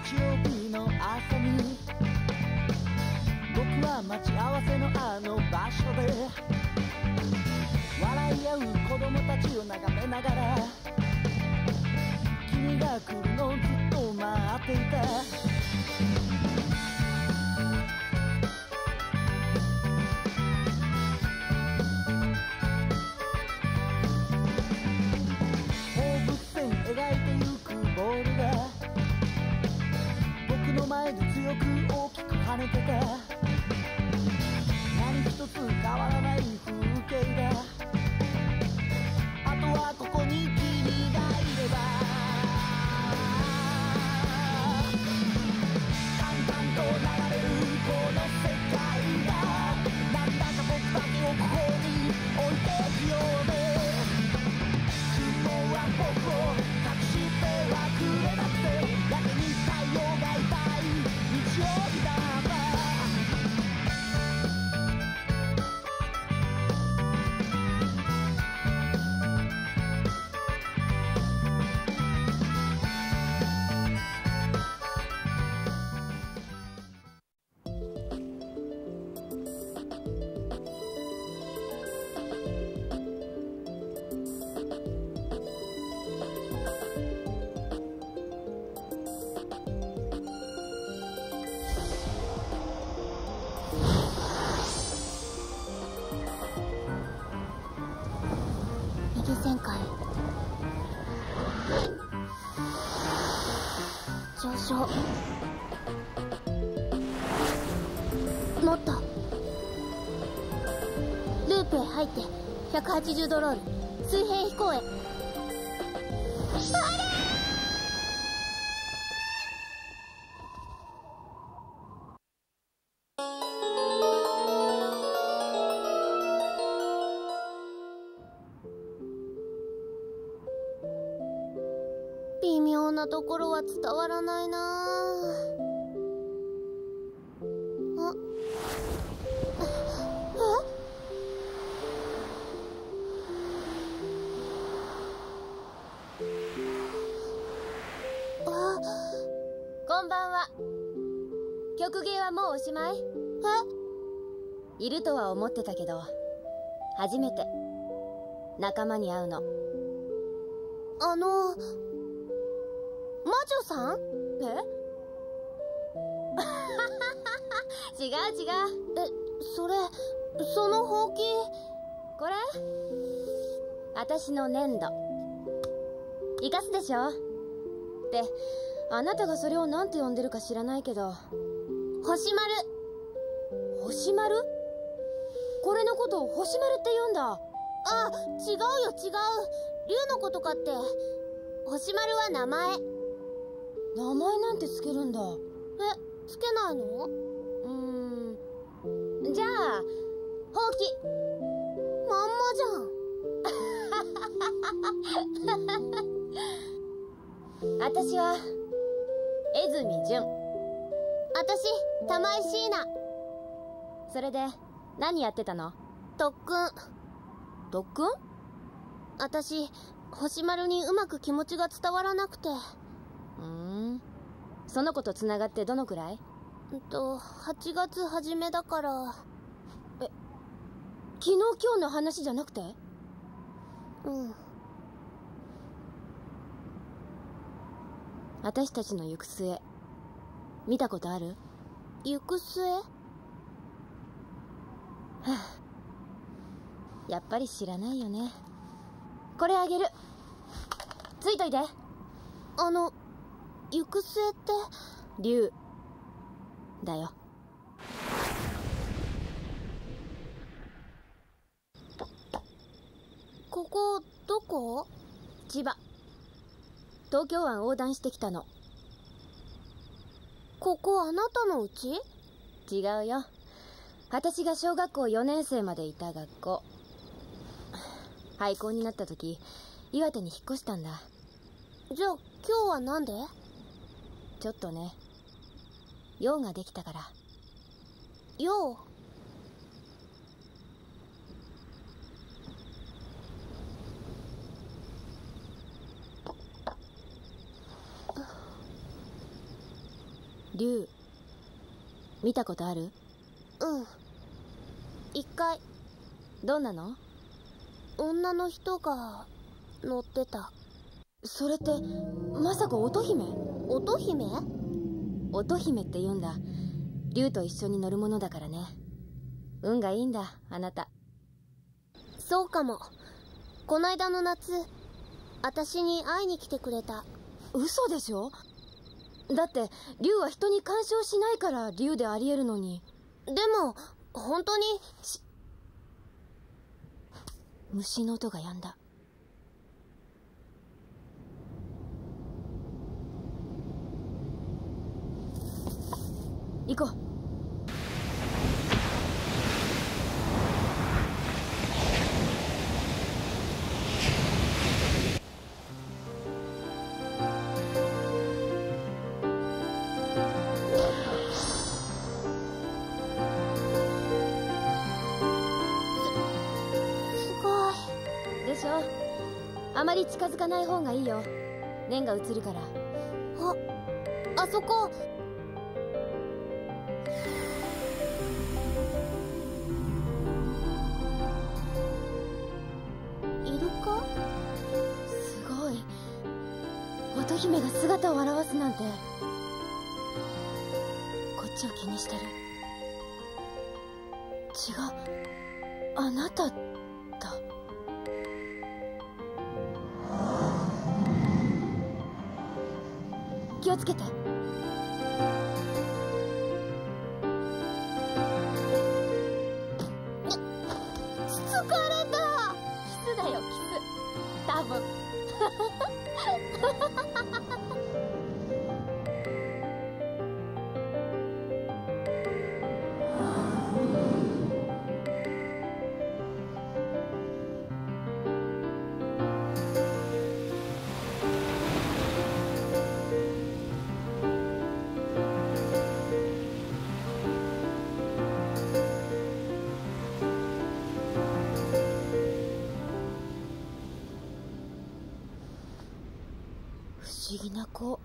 日曜日の朝に僕は待ち合わせのあの場所で笑い合う子供たちを眺めながら君が来るのをずっと待っていた。放物線描いてゆくボールが僕の前で強く大きく跳ねてた。何一つ変わらない風景だ。あとはここに君がいれば淡々と流れるこの世界がなんだか僕だけをここに置いてくようで雲は僕を隠してはくれなくてやけに太陽が痛い日曜日だった。右旋回上昇もっとループへ入って180度ロール水平飛行へ。微妙なところは伝わらないなあ。こんばんは。曲芸はもうおしまい？いるとは思ってたけど初めて仲間に会うの。魔女さん？え違う違う。そのほうきこれ私の粘土生かすでしょ。ってあなたがそれを何て呼んでるか知らないけど。星丸。星丸？これのことを星丸って言うんだ。あ、違うよ違う。竜のことかって。星丸は名前。名前なんてつけるんだ。つけないの？じゃあほうき。まんまじゃん。私は江住純。私玉井椎名。それで何やってたの？特訓。特訓？私星丸にうまく気持ちが伝わらなくて。その子と繋がってどのくらい？8月初めだから。昨日今日の話じゃなくて？私たちの行く末見たことある？行く末？やっぱり知らないよね。これあげる。ついといて。行く末って竜だよ。ここどこ？千葉。東京湾横断してきたの。ここあなたの家？違うよ。私が小学校4年生までいた学校。廃校になった時岩手に引っ越したんだ。じゃあ今日はなんで？ちょっとね、用ができたから。用？竜見たことある？うん、一回。どんなの？女の人が乗ってた。それってまさか乙姫？乙姫？乙姫って言うんだ。竜と一緒に乗るものだからね。運がいいんだ、あなた。そうかも。こないだの夏、私に会いに来てくれた。嘘でしょ？だって竜は人に干渉しないから竜でありえるのに。でも本当に虫の音が止んだ。行こう。あまり近づかない方がいいよ。念が移るから。あそこ。イルカ？すごい。乙姫が姿を現すなんて。こっちを気にしてる。違う、あなただ。気をつけて。疲れた。キスだよ、キス。多分。不思議な子。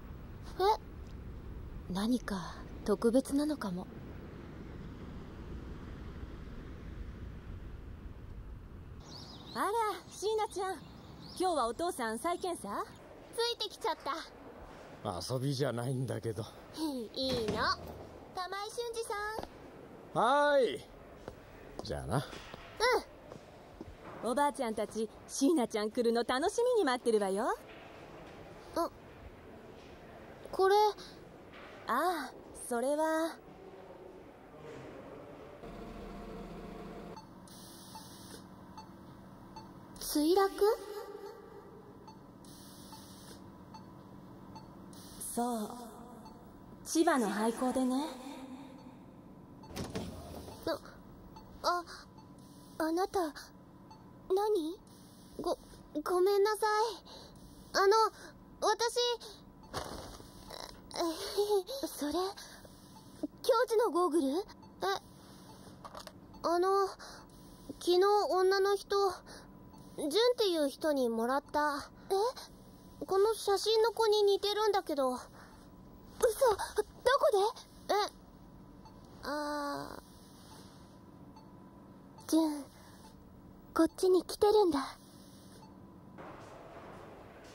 何か特別なのかも。あら、椎名ちゃん、今日はお父さん再検査？ついてきちゃった。遊びじゃないんだけど。いいの。玉井俊二さん。はーい。じゃあな。おばあちゃんたち椎名ちゃん来るの楽しみに待ってるわよ。これ。ああ、それは墜落？そう、千葉の廃校でね。あなた何？ごめんなさい。私それ教授のゴーグル？昨日女の人、ジュンっていう人にもらった。この写真の子に似てるんだけど。嘘、どこで？ジュン、こっちに来てるんだ。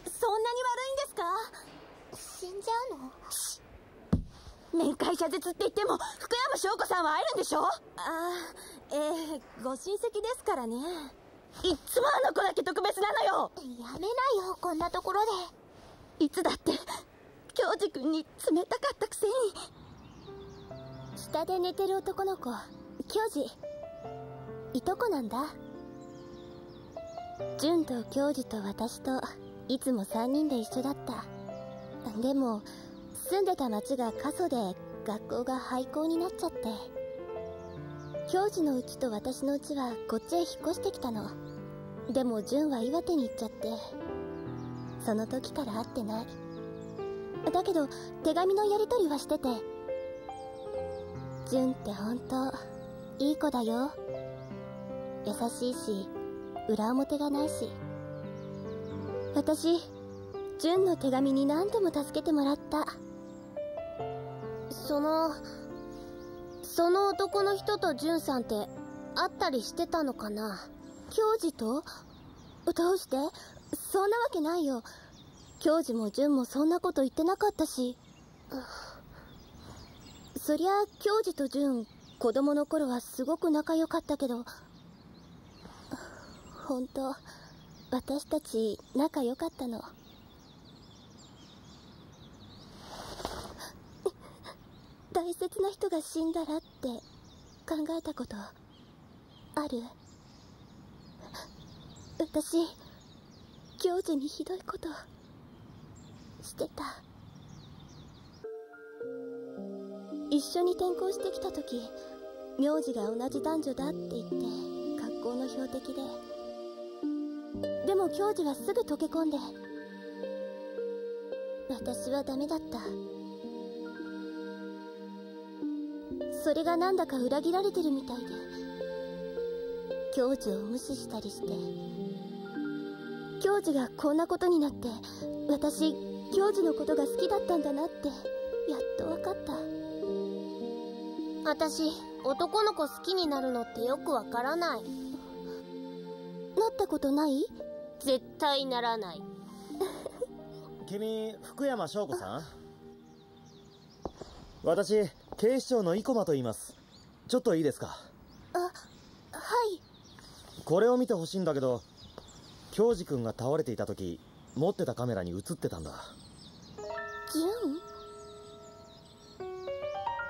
そんなに悪いんですか？死んじゃうの？面会謝絶って言っても福山翔子さんは会えるんでしょ？ご親戚ですからね。いっつもあの子だけ特別なのよ。やめなよ、こんなところで。いつだって京二君に冷たかったくせに。下で寝てる男の子、京二、いとこなんだ。ジュンと京二と私といつも3人で一緒だった。でも住んでた町が過疎で学校が廃校になっちゃって、京二の家と私の家はこっちへ引っ越してきたの。でもジュンは岩手に行っちゃって、その時から会ってない。だけど手紙のやり取りはしてて。ジュンって本当いい子だよ。優しいし裏表がないし。私ジュンの手紙に何度も助けてもらった。その男の人とジュンさんって会ったりしてたのかな？教授と？どうして？そんなわけないよ。教授もジュンもそんなこと言ってなかったし。そりゃ教授とジュン、子供の頃はすごく仲良かったけど、本当私たち仲良かったの。大切な人が死んだらって考えたことある？私、教授にひどいことしてた。一緒に転校してきた時、名字が同じ男女だって言って学校の標的で。でも教授はすぐ溶け込んで、私はダメだった。それがなんだか裏切られてるみたいで、教授を無視したりして。教授がこんなことになって、私教授のことが好きだったんだなってやっと分かった。私、男の子好きになるのってよくわからない。なったことない？絶対ならない。君、福山翔子さん？私、警視庁の生駒と言います。ちょっといいですか？はい。これを見てほしいんだけど、京二君が倒れていた時、持ってたカメラに映ってたんだ。ジュン？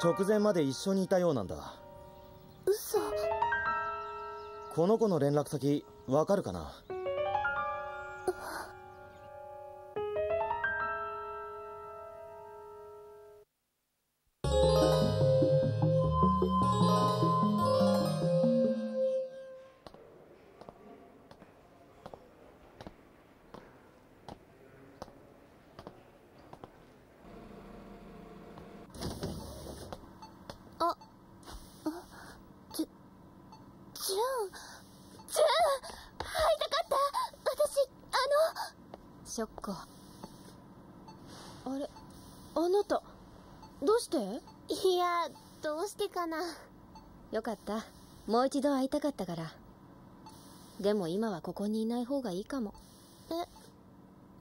直前まで一緒にいたようなんだ。嘘。この子の連絡先わかるかな？ショッコ。あれ、あなたどうして？いや、どうしてかな。よかった、もう一度会いたかったから。でも今はここにいない方がいいかも。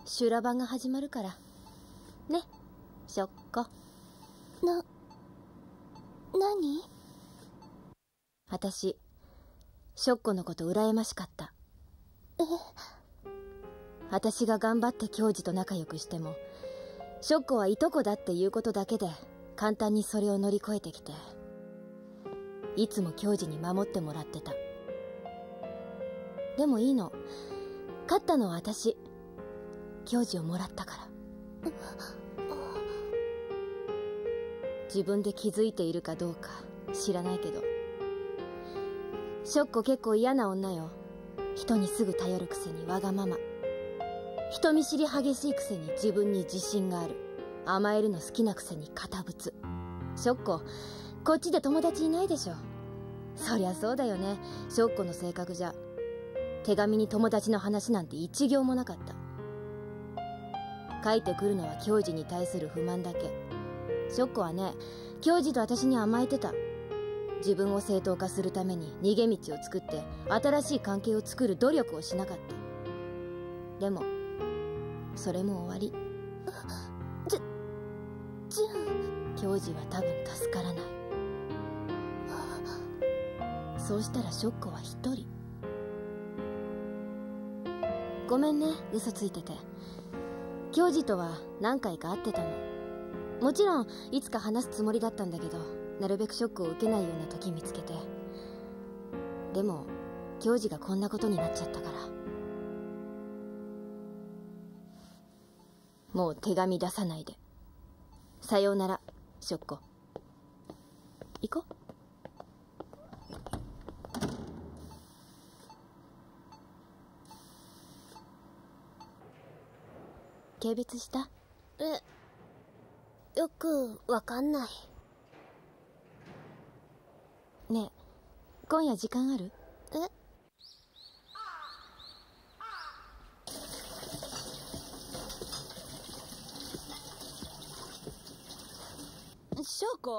修羅場が始まるからね、ショッコ。何？私、ショッコのこと羨ましかった。私が頑張って教授と仲良くしても、ショッコはいとこだっていうことだけで簡単にそれを乗り越えてきて、いつも教授に守ってもらってた。でもいいの、勝ったのは私。教授をもらったから。自分で気づいているかどうか知らないけど、ショッコ結構嫌な女よ。人にすぐ頼るくせにわがまま、人見知り激しいくせに自分に自信がある、甘えるの好きなくせに堅物。ショッコ、こっちで友達いないでしょ。そりゃそうだよね、ショッコの性格じゃ。手紙に友達の話なんて一行もなかった。書いてくるのは教授に対する不満だけ。ショッコはね、教授と私に甘えてた。自分を正当化するために逃げ道を作って新しい関係を作る努力をしなかった。でもそれも終わり。ジュン。教授は多分助からない。そうしたらショッコは一人。ごめんね、嘘ついてて。教授とは何回か会ってたの。もちろんいつか話すつもりだったんだけど、なるべくショックを受けないような時見つけて。でも教授がこんなことになっちゃったから、もう手紙出さないで。さようなら、ショッコ。行こう。軽蔑した？よくわかんない。ねえ、今夜時間ある？翔子、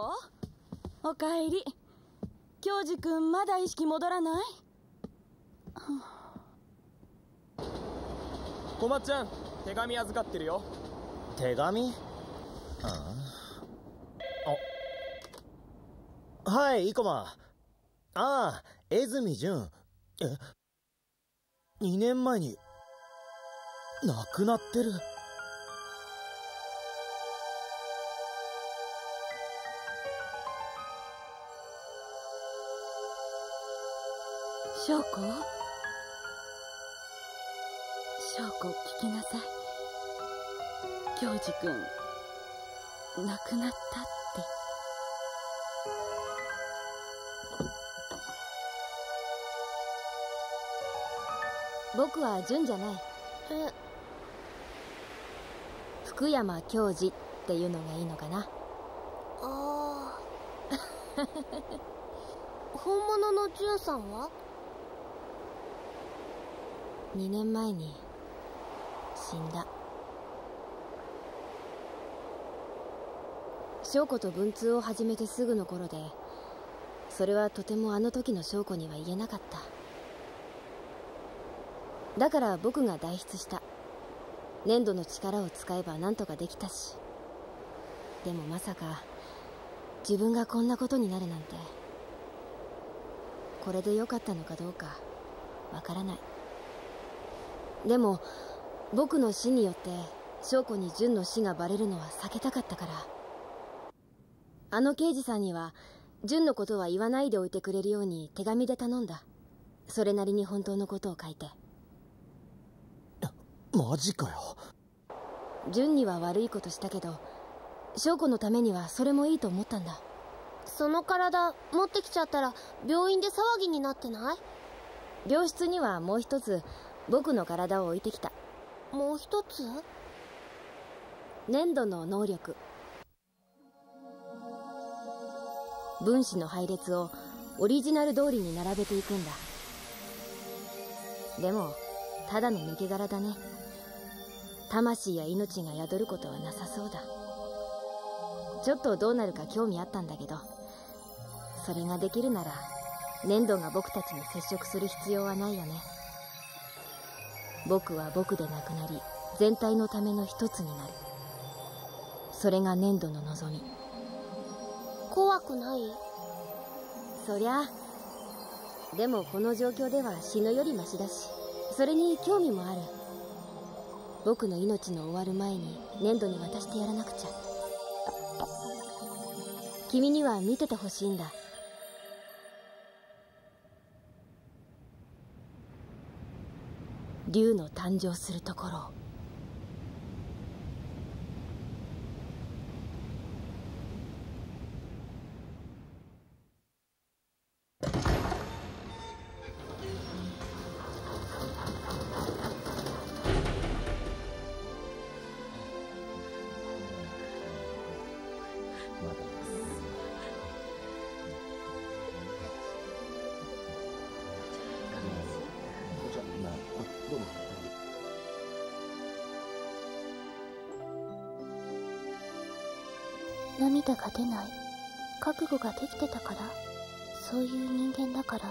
おかえり。京二くんまだ意識戻らない？小松ちゃん、手紙預かってるよ。手紙？はい、生駒。江住淳。2年前に亡くなってる。翔子、聞きなさい。京二くん亡くなったって。僕は純じゃない。福山京二っていうのがいいのかな。ああ。本物の純さんは2年前に死んだ。翔子と文通を始めてすぐの頃で、それはとてもあの時の翔子には言えなかった。だから僕が代筆した。粘土の力を使えば何とかできたし。でもまさか自分がこんなことになるなんて。これでよかったのかどうかわからない。でも僕の死によって翔子に純の死がバレるのは避けたかったから。あの刑事さんには純のことは言わないでおいてくれるように手紙で頼んだ。それなりに本当のことを書いて。マジかよ。純には悪いことしたけど、翔子のためにはそれもいいと思ったんだ。その体持ってきちゃったら病院で騒ぎになってない？病室にはもう一つ僕の体を置いてきた。もう一つ？粘土の能力。分子の配列をオリジナル通りに並べていくんだ。でもただの抜け殻だね。魂や命が宿ることはなさそうだ。ちょっとどうなるか興味あったんだけど、それができるなら粘土が僕たちに接触する必要はないよね。僕は僕でなくなり、全体のための一つになる。それが粘土の望み。怖くない？そりゃ。でもこの状況では死ぬよりマシだし、それに興味もある。僕の命の終わる前に粘土に渡してやらなくちゃ。君には見ててほしいんだ。竜の誕生するところを。涙が出ない。覚悟ができてたから。そういう人間だから。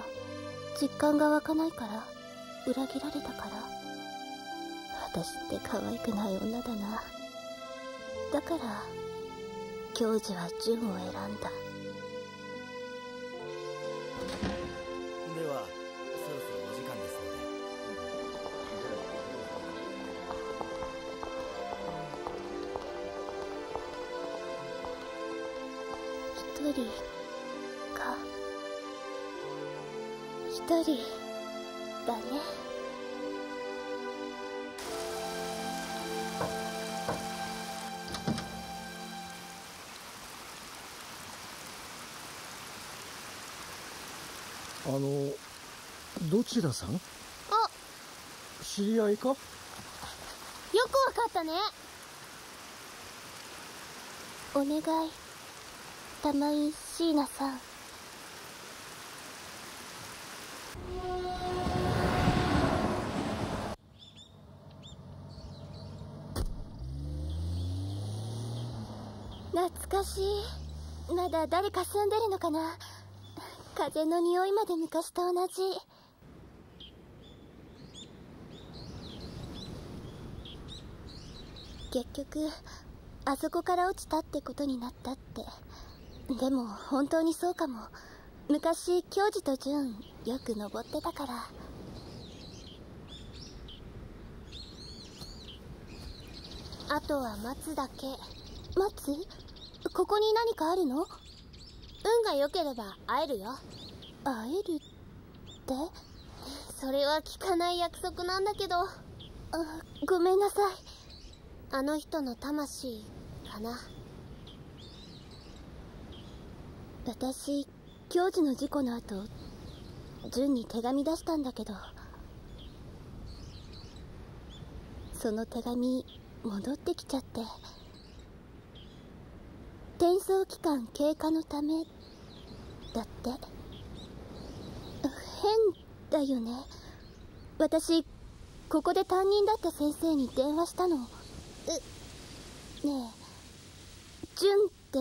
実感が湧かないから。裏切られたから。私って可愛くない女だな。だから教授は純を選んだ。ではそろそろお時間ですので。一人か。一人だね。どちらさん？あ、知り合いか？よくわかったね。お願い、玉井椎名さん。懐かしい。まだ誰か住んでるのかな。風の匂いまで昔と同じ。結局あそこから落ちたってことになったって。でも本当にそうかも。昔京次と純よく登ってたから。あとは待つだけ。待つ？ここに何かあるの？運が良ければ会えるよ。会えるって？それは聞かない約束なんだけど。ごめんなさい。あの人の魂かな。私、京次の事故の後、純に手紙出したんだけど、その手紙戻ってきちゃって。転送期間経過のためだって。変だよね。私ここで担任だった先生に電話したの。ねえ、純って、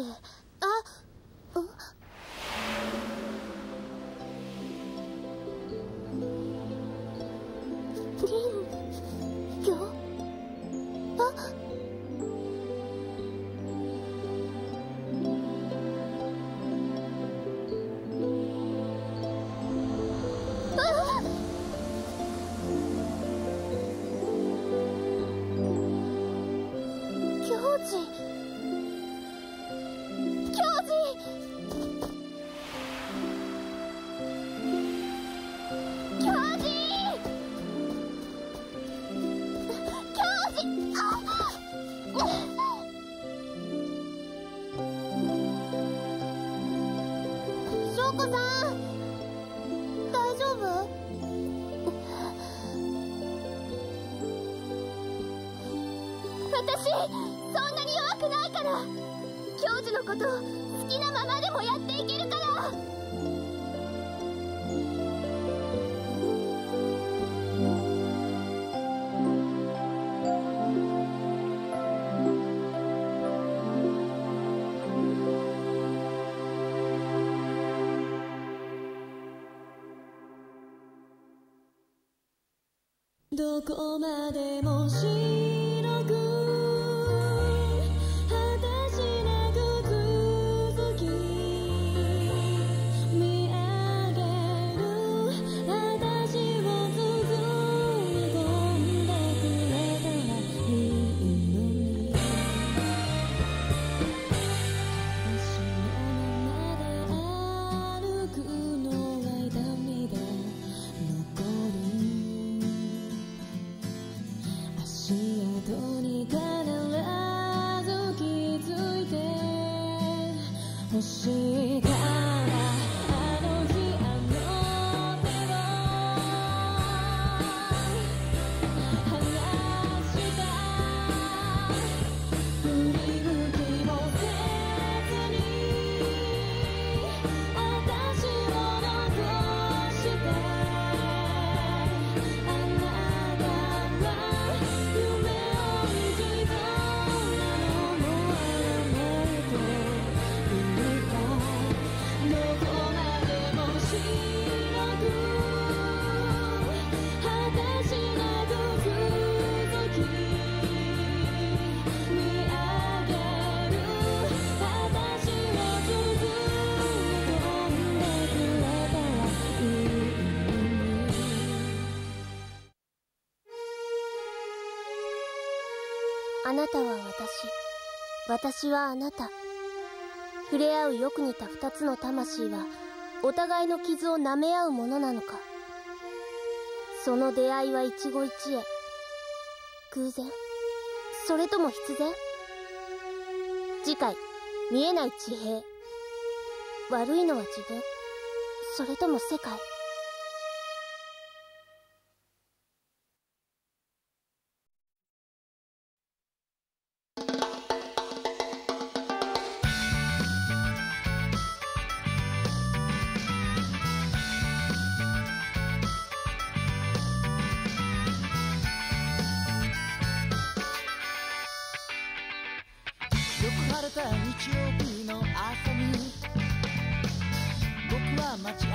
林業？翔子さん、大丈夫？私そんなに弱くないから。京次のこと好きなままでもやっていけるから。どこまでも白く果てしなく続き見上げる私を包み込んでくれたらいいのに。足のままで歩くのは痛みで残る。足跡に必ず気づいて欲しいから。あの日あの手を離した振り向きもせずに私を残してあなたは夢を見ついたのもあるというか、どこまでも白く果てしなく続き見上げる私を包み込んでくれたらいいのに。あなたは私はあなた。触れ合うよく似た二つの魂はお互いの傷を舐め合うものなのか。その出会いは一期一会、偶然、それとも必然。次回、見えない地平。悪いのは自分、それとも世界。よく晴れた日曜日の朝には待ち